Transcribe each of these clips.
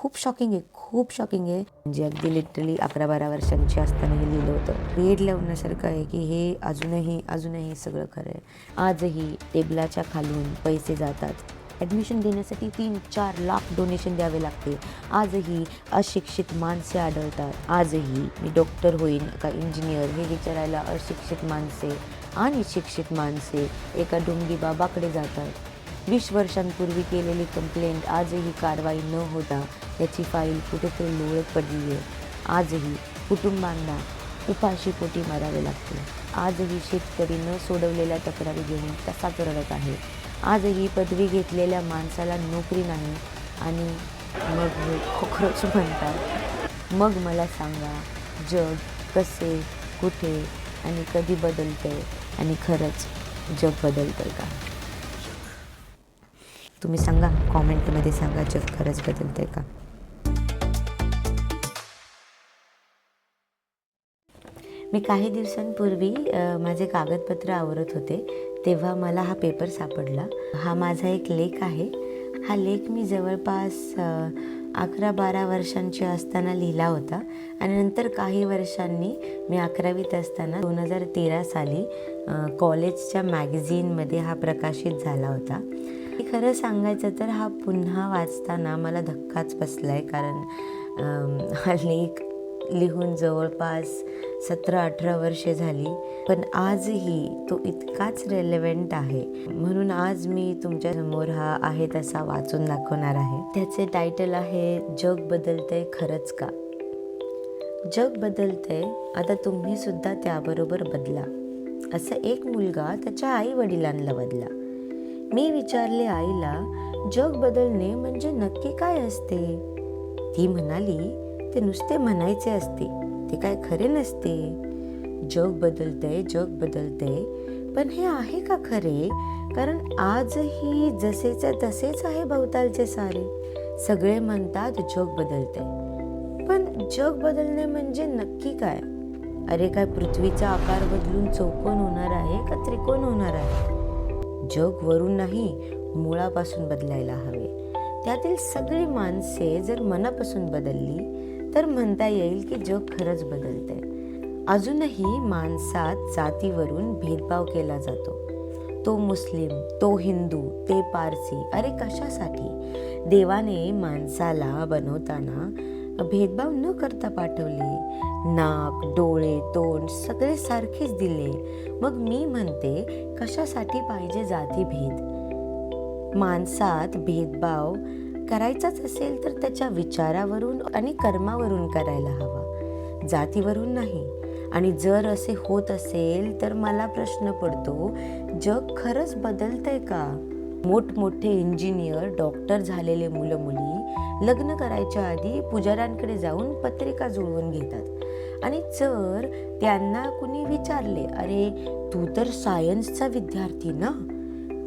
खूप शॉकिंग आहे, खूप शॉकिंग आहे. म्हणजे अगदी लिटरली 11-12 वर्षांची असताना हे लिहिलं होतं. वेड लावण्यासारखं आहे की हे अजूनही सगळं खरं आहे. आजही टेबलाच्या खालून पैसे जातात. ॲडमिशन घेण्यासाठी 3-4 लाख डोनेशन द्यावे लागते. आजही अशिक्षित माणसे आढळतात. आजही मी डॉक्टर होईन का इंजिनियर हे विचारायला अशिक्षित माणसे आणि शिक्षित माणसे एका ढोंगी बाबाकडे जातात. 20 वर्षांपूर्वी केलेली कंप्लेंट आजही कारवाई न होता त्याची फाईल कुठेतरी लोळत पडली आहे. आजही कुटुंबांना उपाशीपोटी मरावे लागते. आजही शेतकरी न सोडवलेल्या तक्रारी घेऊन तसाच रडत आहे. आजही पदवी घेतलेल्या माणसाला नोकरी नाही आणि मग हे कॉकरोच म्हणतात. मग मला सांगा, जग कसे, कुठे आणि कधी बदलतंय आणि खरंच जग बदलतंय का? तुम्ही सांगा, कॉमेंटमध्ये सांगा, जग खरंच बदलतंय का? मी काही दिवसांपूर्वी माझे कागदपत्र आवरत होते तेव्हा मला हा पेपर सापडला. हा माझा एक लेख आहे. हा लेख मी जवळपास 11-12 वर्षांची असताना लिहिला होता आणि नंतर काही वर्षांनी मी 11वीत असताना 2013 साली कॉलेजच्या मॅगझिनमध्ये हा प्रकाशित झाला होता. खरं सांगायचं तर हा पुन्हा वाचताना मला धक्काच बसला आहे, कारण हा लेख लिहून जवळपास 17-18 वर्षे झाली, पण आजही तो इतकाच रेलेव्हंट आहे. म्हणून आज मी तुमच्यासमोर हा आहे तसा वाचून दाखवणार आहे. त्याचे टायटल आहे, जग बदलतंय खरंच का? जग तंय, आता तुम्ही सुद्धा त्याबरोबर बदला. असा एक मुलगा त्याच्या आई वडिलांना बदला. मी विचारले आईला, जग बदलणे म्हणजे नक्की काय असते? ती म्हणाली, ते नुसते म्हणायचे असते, ते काय खरे नसते. जग बदलतंय, पण हे आहे का खरे? कारण आजही जसेच्या तसेच आहे भवतालचे सारे. सगळे म्हणतात जग बदलतंय, पण जग बदलणे म्हणजे नक्की काय? अरे काय पृथ्वीचा आकार बदलून चौकोन होणार आहे का त्रिकोण होणार आहे? जग वरून नाही, मुळापासून बदलायला हवे. त्यातील सगळी माणसे जर मनापासून बदलली तर म्हणता येईल की जग खरंच बदलतंय. अजूनही माणसात जातीवरून भेदभाव केला जातो. तो मुस्लिम, तो हिंदू, ते पारसी. अरे कशासाठी? देवाने माणसाला बनवताना भेदभाव न करता पाठवले. नाक, डोळे, तोंड सगळे सारखेच दिले. मग मी म्हणते, कशासाठी पाहिजे जातीभेद? माणसात भेदभाव करायचाच असेल तर त्याच्या विचारावरून आणि कर्मावरून करायला हवा, जातीवरून नाही. आणि जर असे होत असेल तर मला प्रश्न पडतो, जग खरंच बदलतंय का? मोठमोठे इंजिनियर, डॉक्टर झालेले मुलं मुली लग्न करायच्या आधी पुजाऱ्यांकडे जाऊन पत्रिका जुळवून घेतात. आणि जर त्यांना कुणी विचारले, अरे तू तर सायन्सचा विद्यार्थी ना?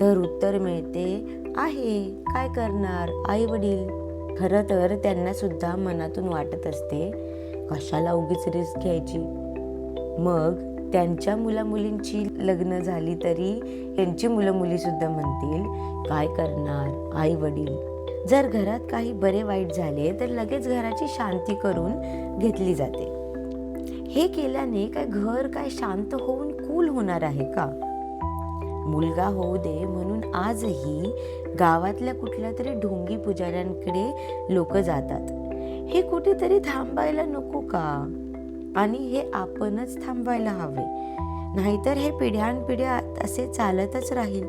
तर उत्तर मिळते, आहे, काय करणार, आई वडील. खरं तर त्यांना सुद्धा मनातून वाटत असते, कशाला उगीच रिस्क घ्यायची. मग त्यांच्या मुलामुलींची लग्न झाली तरी त्यांची मुलं मुली सुद्धा म्हणतील, काय करणार, आई वडील. जर घरात काही बरे वाईट झाले तर लगेच घराची शांती करून घेतली जाते. हे केल्याने काय घर काय शांत होऊन कूल होणार आहे का? मुलगा होऊ दे म्हणून आजही गावातल्या कुठल्या तरी ढोंगी पुजाऱ्यांकडे लोक जातात. हे कुठेतरी थांबायला नको का? आणि हे आपणच थांबवायला हवे, नाहीतर हे पिढ्यानपिढ्या असे चालतच राहील.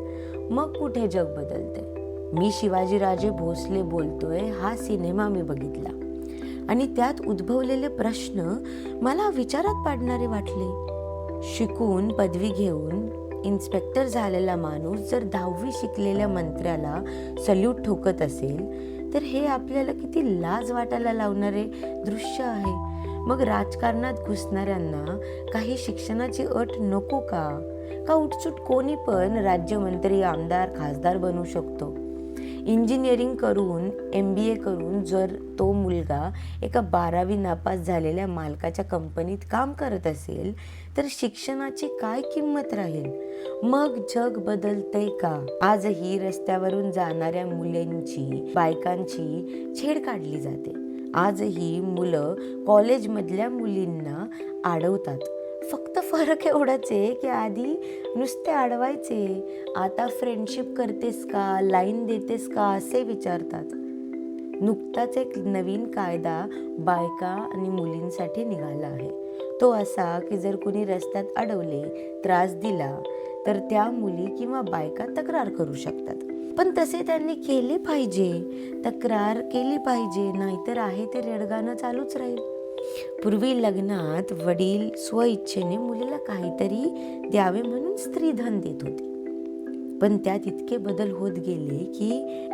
मग कुठे जग बदलते? मी शिवाजीराजे भोसले बोलतोय हा सिनेमा मी बघितला आणि त्यात उद्भवलेले प्रश्न मला विचारात पाडणारे वाटले. शिकून पदवी घेऊन इन्स्पेक्टर झालेला माणूस जर 10वी शिकलेल्या मंत्र्याला सल्यूट ठोकत असेल तर हे आपल्याला किती लाज वाटायला लावणारे दृश्य आहे. मग राजकारणात घुसणाऱ्यांना काही शिक्षणाची अट नको का? का उठसूट कोणी पण राज्यमंत्री, आमदार, खासदार बनू शकतो? इंजिनिअरिंग करून, MBA करून जर तो मुलगा एका 12वी नापास झालेल्या मालकाच्या कंपनीत काम करत असेल तर शिक्षणाची काय किंमत राहील? मग जग बदलतंय का? आजही रस्त्यावरून जाणाऱ्या मुलांची, बायकांची छेड काढली जाते. आजही मुलं कॉलेजमधल्या मुलींना अडवतात. फक्त फरक एवढाच आहे की आधी नुसते अडवायचे, आता फ्रेंडशिप करतेस का, लाईन देतेस का असे विचारतात. नुकताच एक नवीन कायदा बायका आणि मुलींसाठी निघाला आहे. तो असा की जर कुणी रस्त्यात अडवले, त्रास दिला तर त्या मुली किंवा बायका तक्रार करू शकतात. पण तसे त्यांनी केले पाहिजे, तक्रार केली पाहिजे, नाहीतर आहे ते रडगाणं चालूच राहील. पूर्वी लग्नात वडील स्वइच्छेने मुलीला काहीतरी द्यावे म्हणून स्त्रीधन देत होते. पण त्यात इतके बदल होत गेले की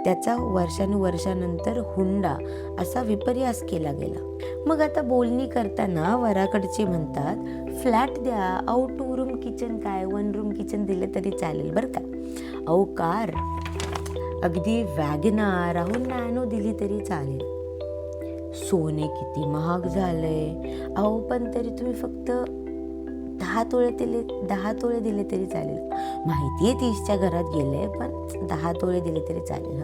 त्याचा वर्षानुवर्षानंतर हुंडा असा विपर्यास केला गेला. मग आता बोलणी करताना वराकडचे म्हणतात, फ्लॅट द्या, अहो 2 रूम किचन काय 1 रूम किचन दिले तरी चालेल बरं का. अहो कार, अगदी वॅगनार, अहो नॅनो दिली तरी चालेल. सोने किती महाग झालंय, अहो पण तरी तुम्ही फक्त 10 तोळे दिले तरी चालेल. माहितीये 30च्या घरात गेले, पण 10 तोळे दिले तरी चालेल.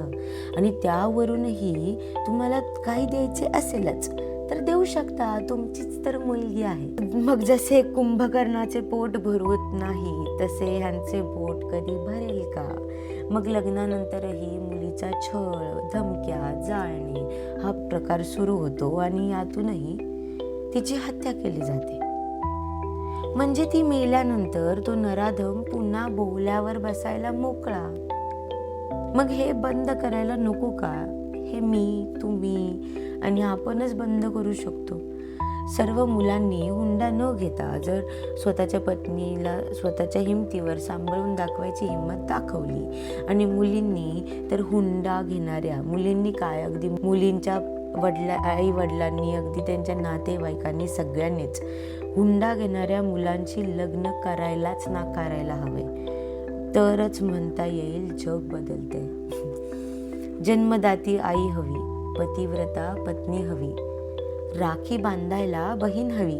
आणि त्यावरूनही तुम्हाला काही द्यायचे असेलच तर देऊ शकता, तुमचीच तर मुलगी आहे. मग जसे कुंभकर्णाचे पोट भरवत नाही तसे ह्यांचे पोट कधी भरेल का. मग लग्नानंतरही मुलीचा छळ, धमक्या, जाळणे हा प्रकार सुरू होतो आणि यातूनही तिची हत्या केली जाते. म्हणजे ती मेल्यानंतर तो नराधम पुन्हा बोहल्यावर बसायला मोकळा. मग हे बंद करायला नको का. हे मी, तुम्ही आणि आपणच बंद करू शकतो. सर्व मुलांनी हुंडा न घेता जर स्वतःच्या पत्नीला स्वतःच्या हिमतीवर सांभाळून दाखवायची हिंमत दाखवली, आणि मुलींनी तर हुंडा घेणाऱ्या मुलींनी काय, अगदी मुलींच्या आई वडिलांनी, अगदी त्यांच्या नातेवाईकांनी, सगळ्यांनीच हुंडा घेणाऱ्या मुलांची लग्न करायलाच नाकारायला हवे. तरच म्हणता येईल जग बदलते. जन्मदाती आई हवी, पतिव्रता पत्नी हवी, राखी बांधायला बहीण हवी,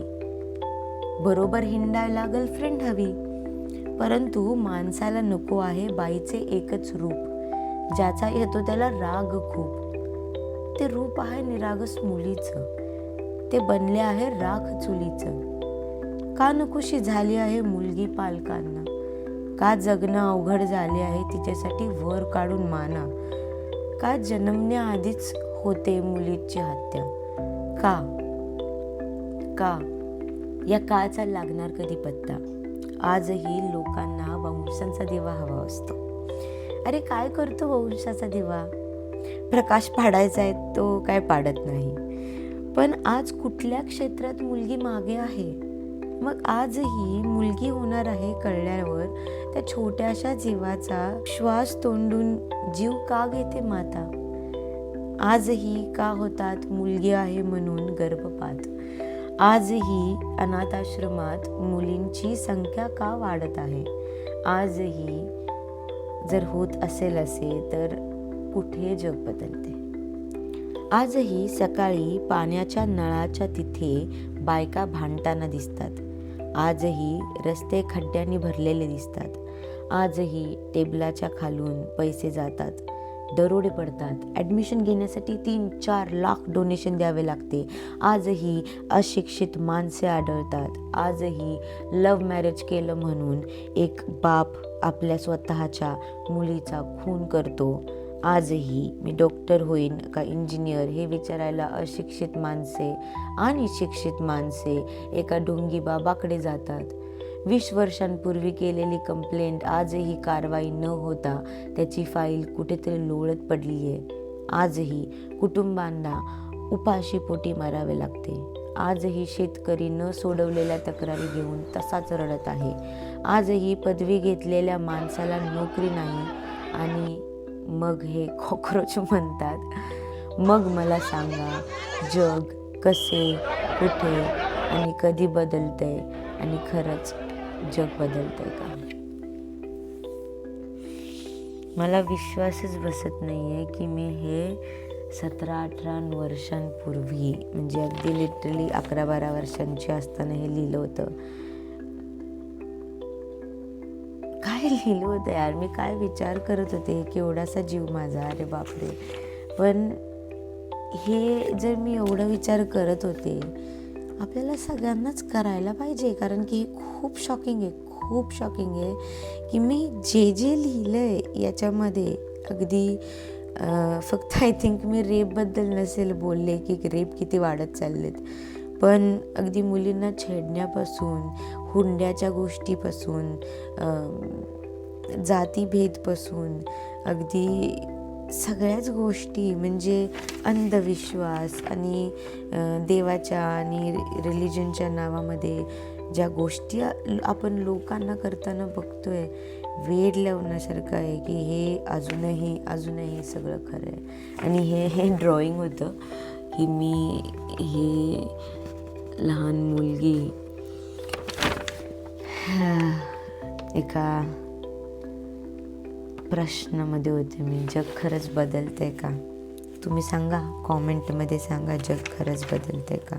बरोबर हिंडायला गर्लफ्रेंड हवी. परंतु माणसाला नको आहे बाईचे एकच रूप, ज्याचा येतो त्याला राग खूप. ते रूप आहे निरागस मुलीचं, ते बनले आहे राख चुलीचं. का नकोशी झाली आहे मुलगी पालकांना, का जगणं अवघड झाले आहे तिच्यासाठी वर काढून माना, का जन्मण्याआधीच होते मुलीची हत्या. का का या काळचा लागणार कधी पत्ता. आजही लोकांना वंशांचा दिवा हवा असतो. अरे काय करतो वंशाचा दिवा, प्रकाश पाडायचा आहे तो काय पाडत नाही. पण आज कुठल्या क्षेत्रात मुलगी मागे आहे. मग आजही मुलगी होणार आहे कळल्यावर त्या छोट्याशा जीवाचा श्वास तोंडून जीव का घेते माता. आजही का होतात मुलगी आहे म्हणून गर्भपात. आजही अनाथाश्रमात मुलींची संख्या का वाढत आहे. आजही जर होत असे तर कुठे जग बदलते. आजही सकाळी पाण्याच्या नळाच्या तिथे बायका भांडताना दिसतात. आजही रस्ते खड्ड्यांनी भरलेले दिसतात. आजही टेबलाच्या खालून पैसे जातात, दरोडे पडतात, ॲडमिशन घेण्यासाठी 3-4 लाख डोनेशन द्यावे लागते. आजही अशिक्षित माणसे आढळतात. आजही लव्ह मॅरेज केलं म्हणून एक बाप आपल्या स्वतःच्या मुलीचा खून करतो. आजही मी डॉक्टर होईन का इंजिनियर हे विचारायला अशिक्षित माणसे आणि शिक्षित माणसे एका ढोंगी बाबाकडे जातात. 20 वर्षांपूर्वी केलेली कंप्लेंट आजही कारवाई न होता त्याची फाईल कुठेतरी लोळत पडली आहे. आजही कुटुंबांना उपाशी पोटी मारावे लागते. आजही शेतकरी न सोडवलेल्या तक्रारी घेऊन तसाच रडत आहे. आजही पदवी घेतलेल्या माणसाला नोकरी नाही आणि मग हे कॉकरोच म्हणतात. मग मला सांगा जग कसे, कुठे आणि कधी बदलतंय आणि खरंच जग बदलतंय का. मला विश्वासच बसत नाहीये की मी हे 17-18 वर्षांपूर्वी, म्हणजे अगदी लिटरली 11-12 वर्षांची असताना हे लिहिलं होतं. काय लिहिलं होतं यार, मी काय विचार करत होते, केवढासा जीव माझा, अरे बापरे. पण हे जर मी एवढा विचार करत होते, आपल्याला सगळ्यांनाच करायला पाहिजे, कारण की हे खूप शॉकिंग आहे, खूप शॉकिंग आहे की मी जे जे लिहिलं आहे याच्यामध्ये अगदी फक्त आय थिंक मी रेपबद्दल नसेल बोलले की रेप किती वाढत चाललेत, पण अगदी मुलींना छेडण्यापासून, हुंड्याच्या गोष्टीपासून, जातीभेदपासून, अगदी सगळ्याच गोष्टी, म्हणजे अंधविश्वास आणि देवाच्या आणि रिलिजनच्या नावामध्ये ज्या गोष्टी आपण लोकांना करताना बघतोय, वेड लावण्यासारखं आहे की हे अजूनही सगळं खरं आहे. आणि हे ड्रॉइंग होतं की मी हे लहान मुलगी एका प्रश्नामध्ये होते मी, जग खरंच बदलतंय का? तुम्ही सांगा, कॉमेंटमध्ये सांगा, जग खरंच बदलतंय का?